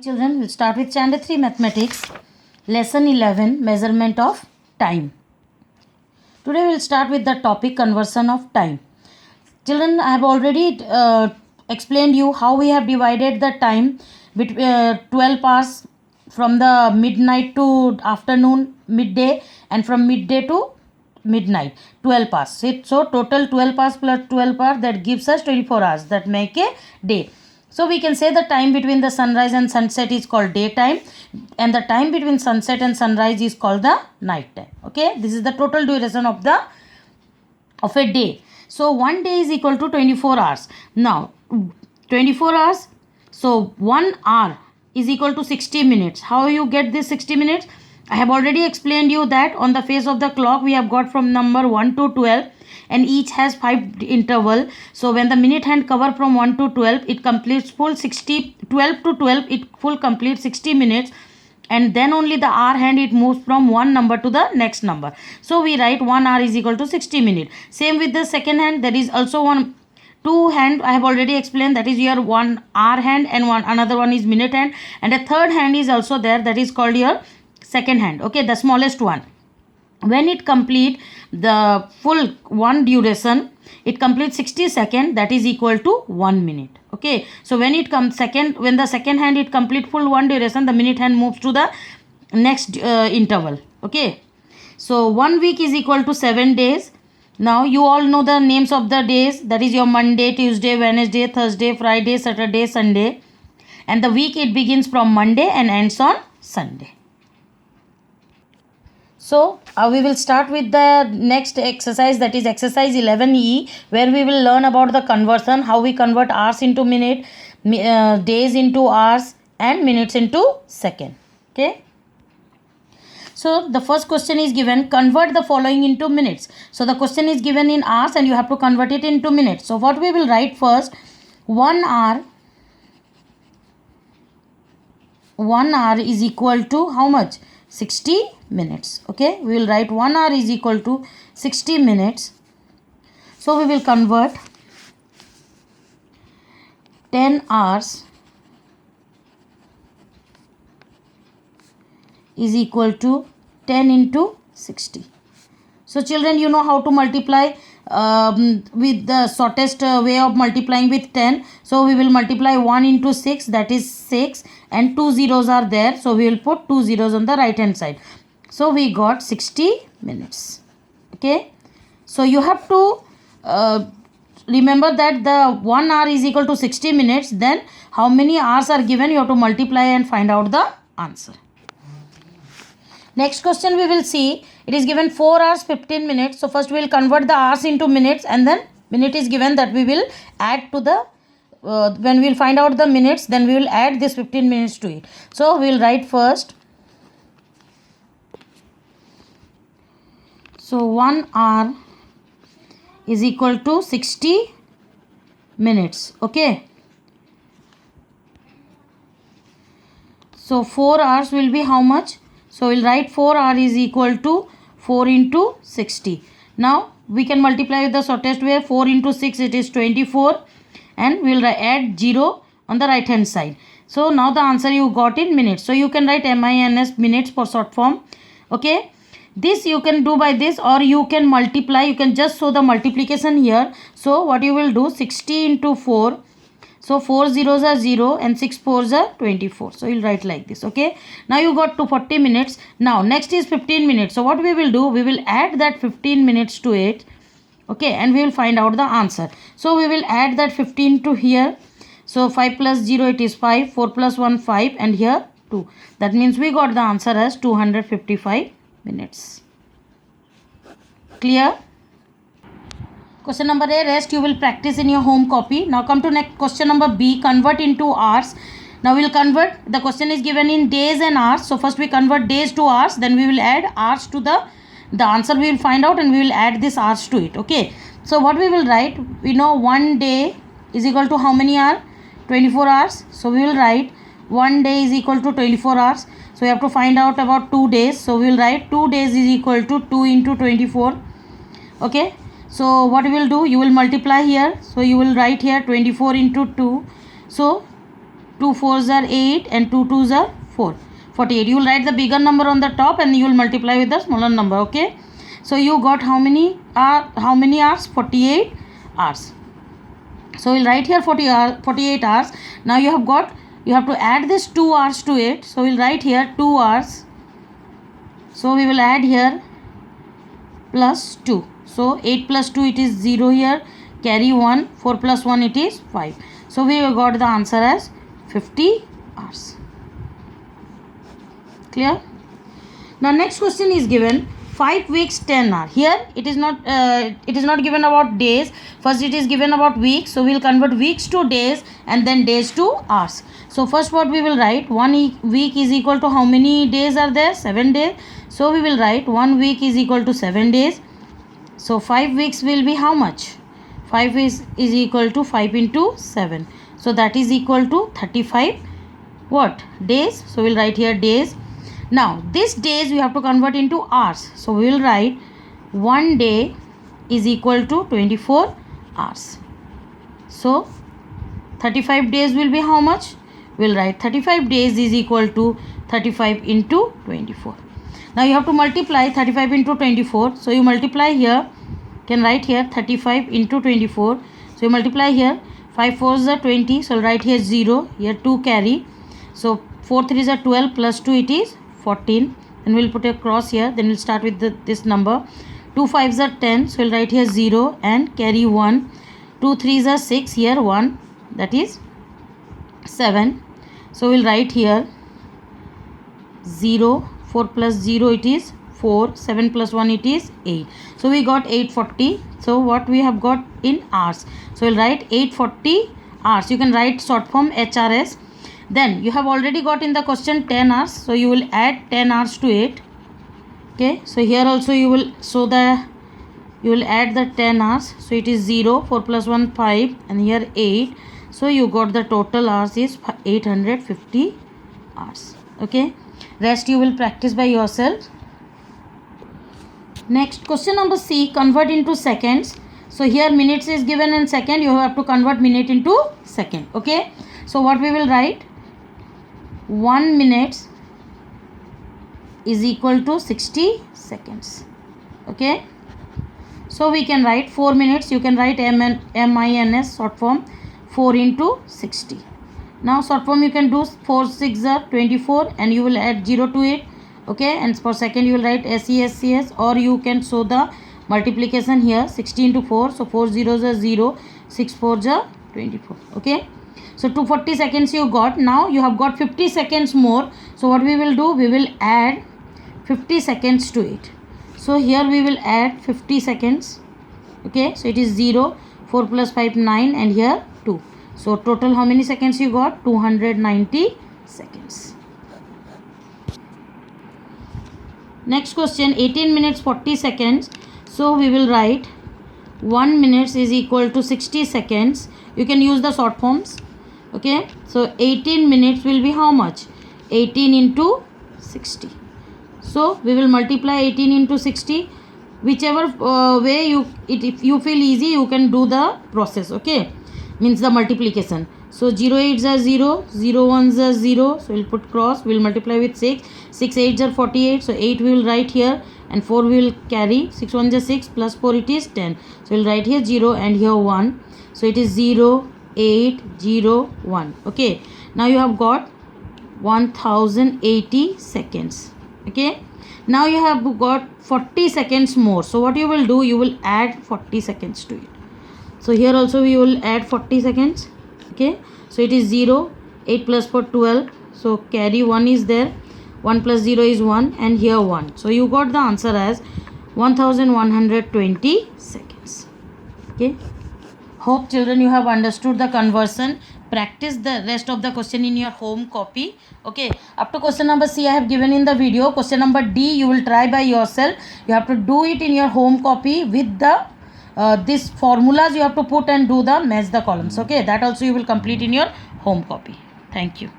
Children, we'll start with Standard 3 Mathematics, Lesson 11, Measurement of Time. Today we'll start with the topic Conversion of Time. Children, I have already explained you how we have divided the time between 12 hours from the midnight to afternoon, midday, and from midday to midnight, 12 hours. So total 12 hours plus 12 hours, that gives us 24 hours, that make a day. So we can say the time between the sunrise and sunset is called daytime, and the time between sunset and sunrise is called the night time. Okay, this is the total duration of a day. So one day is equal to 24 hours. Now 24 hours, so 1 hour is equal to 60 minutes. How you get this 60 minutes? I have already explained you that on the face of the clock we have got from number 1 to 12, and each has 5 interval. So when the minute hand cover from 1 to 12, it completes full 60. 12 to 12, it full complete 60 minutes, and then only the hour hand, it moves from one number to the next number. So we write 1 hour is equal to 60 minutes. Same with the second hand, there is also two hand. I have already explained, that is your 1 hour hand, and another one is minute hand, and a third hand is also there, that is called your second hand. Okay, the smallest one. When it complete the full one duration, it completes 60 seconds, that is equal to 1 minute. Okay, so when it comes when the second hand it complete full one duration, the minute hand moves to the next interval. Okay, so 1 week is equal to 7 days. Now you all know the names of the days, that is your Monday, Tuesday, Wednesday, Thursday, Friday, Saturday, Sunday, and the week it begins from Monday and ends on Sunday. So we will start with the next exercise, that is exercise 11E, where we will learn about the conversion, how we convert hours into minute, days into hours, and minutes into second. Okay. So the first question is given, convert the following into minutes. So the question is given in hours and you have to convert it into minutes. So what we will write first, 1 hour is equal to how much? 60 minutes. Okay, we will write 1 hour is equal to 60 minutes. So we will convert 10 hours is equal to 10 into 60. So children, you know how to multiply with the shortest way of multiplying with 10. So we will multiply 1 into 6, that is 6, and 2 zeros are there, so we will put 2 zeros on the right hand side. So we got 60 minutes. Okay, so you have to remember that the 1 hour is equal to 60 minutes. Then how many hours are given, you have to multiply and find out the answer. Next question we will see, it is given 4 hours 15 minutes. So first we will convert the hours into minutes, and then minute is given, that we will add to the when we will find out the minutes, then we will add this 15 minutes to it. So we will write first, so 1 hour is equal to 60 minutes. Okay, so 4 hours will be how much? So we will write 4 hour is equal to 4 into 60. Now we can multiply with the shortest way, 4 into 6, it is 24, and we will add 0 on the right hand side. So now the answer you got in minutes. So you can write MINS, minutes for short form. Okay, this you can do by this, or you can multiply, you can just show the multiplication here. So what you will do, 60 into 4, so 4 zeros are 0 and 6 fours are 24. So you will write like this. Okay, now you got to 40 minutes. Now next is 15 minutes. So what we will do, we will add that 15 minutes to it. Okay, and we will find out the answer. So we will add that 15 to here. So 5 plus 0, it is 5, 4 plus 1, 5, and here 2. That means we got the answer as 255 minutes. Clear? Question number A, rest you will practice in your home copy. Now come to next question number B, convert into hours. Now we will convert, the question is given in days and hours. So first we convert days to hours, then we will add hours to the answer we will find out, and we will add this hours to it. Okay, so what we will write, we know 1 day is equal to how many hours? 24 hours. So we will write 1 day is equal to 24 hours. So we have to find out about 2 days. So we will write 2 days is equal to 2 into 24. Okay, so what you will do, you will multiply here. So you will write here 24 into 2. So 2 4s are 8 and 2 2s are 4. 48. You will write the bigger number on the top and you will multiply with the smaller number. Okay. So you got how many hours? 48 hours. So we'll write here 48 hours. Now you have to add this 2 hours to it. So we'll write here 2 hours. So we will add here plus 2. So 8 plus 2 it is 0 here. Carry 1. 4 plus 1 it is 5. So we got the answer as 50 hours. Clear? Now next question is given 5 weeks 10 hours. Here it is not given about days. First it is given about weeks. So we will convert weeks to days and then days to hours. So first what we will write, 1 week is equal to how many days are there? 7 days. So we will write 1 week is equal to 7 days. So 5 weeks will be how much? 5 is equal to 5 into 7. So that is equal to 35 what? Days. So we will write here days. Now this days we have to convert into hours. So we will write 1 day is equal to 24 hours. So 35 days will be how much? We will write 35 days is equal to 35 into 24. Now you have to multiply 35 into 24. So you multiply here. Can write here 35 into 24. So you multiply here. 5 4s are 20. So write here 0. Here 2 carry. So 4 3s are 12 plus 2 it is 14. Then we'll put a cross here. Then we'll start with this number. 2 5s are 10. So we'll write here 0 and carry 1. 2 3s are 6. Here 1. That is 7. So we'll write here 0. 4 plus 0 it is 4. 7 plus 1 it is 8. So we got 840. So what we have got in hours. So we'll write 840 hours. You can write short form HRS. Then you have already got in the question 10 hours. So you will add 10 hours to it. Okay. So here also you will add the 10 hours. So it is 0. 4 plus 1 5 and here 8. So you got the total hours is 850 hours. Okay. Rest you will practice by yourself. Next question number C, convert into seconds. So here minutes is given in second. You have to convert minute into second. Okay. So what we will write? 1 minute is equal to 60 seconds. Okay. So we can write 4 minutes. You can write MINS short form 4 into 60. Now short form you can do 4 6 are 24 and you will add 0 to it. Okay, and for second you will write SESCS, or you can show the multiplication here 60 into 4. So 4 zeros are 0, 6 4s are 24. Okay, so 240 seconds you got. Now you have got 50 seconds more. So what we will do? We will add 50 seconds to it. So here we will add 50 seconds. Okay, so it is 0, 4 plus 5 9 and here 2. So total how many seconds you got? 290 seconds. Next question, 18 minutes 40 seconds. So we will write 1 minute is equal to 60 seconds. You can use the short forms. Okay, so 18 minutes will be how much? 18 into 60. So we will multiply 18 into 60. Whichever way if you feel easy, you can do the process. Okay, means the multiplication. So 0 8s are 0, 0 1s are 0. So we'll put cross. We'll multiply with 6. 6 8s are 48. So 8 we will write here and 4 we will carry. 6 1s are 6 plus 4 it is 10. So we'll write here 0 and here 1. So it is 0 8 0 1. Okay. Now you have got 1080 seconds. Okay. Now you have got 40 seconds more. So what you will do? You will add 40 seconds to it. So here also we will add 40 seconds. Okay, so it is 0, 8 plus 4 12. So carry 1 is there. 1 plus 0 is 1 and here 1. So you got the answer as 1120 seconds. Okay, hope children you have understood the conversion. Practice the rest of the question in your home copy. Okay, up to question number C I have given in the video. Question number D you will try by yourself. You have to do it in your home copy with the this formulas you have to put and do the match the columns. Okay, that also you will complete in your home copy. Thank you.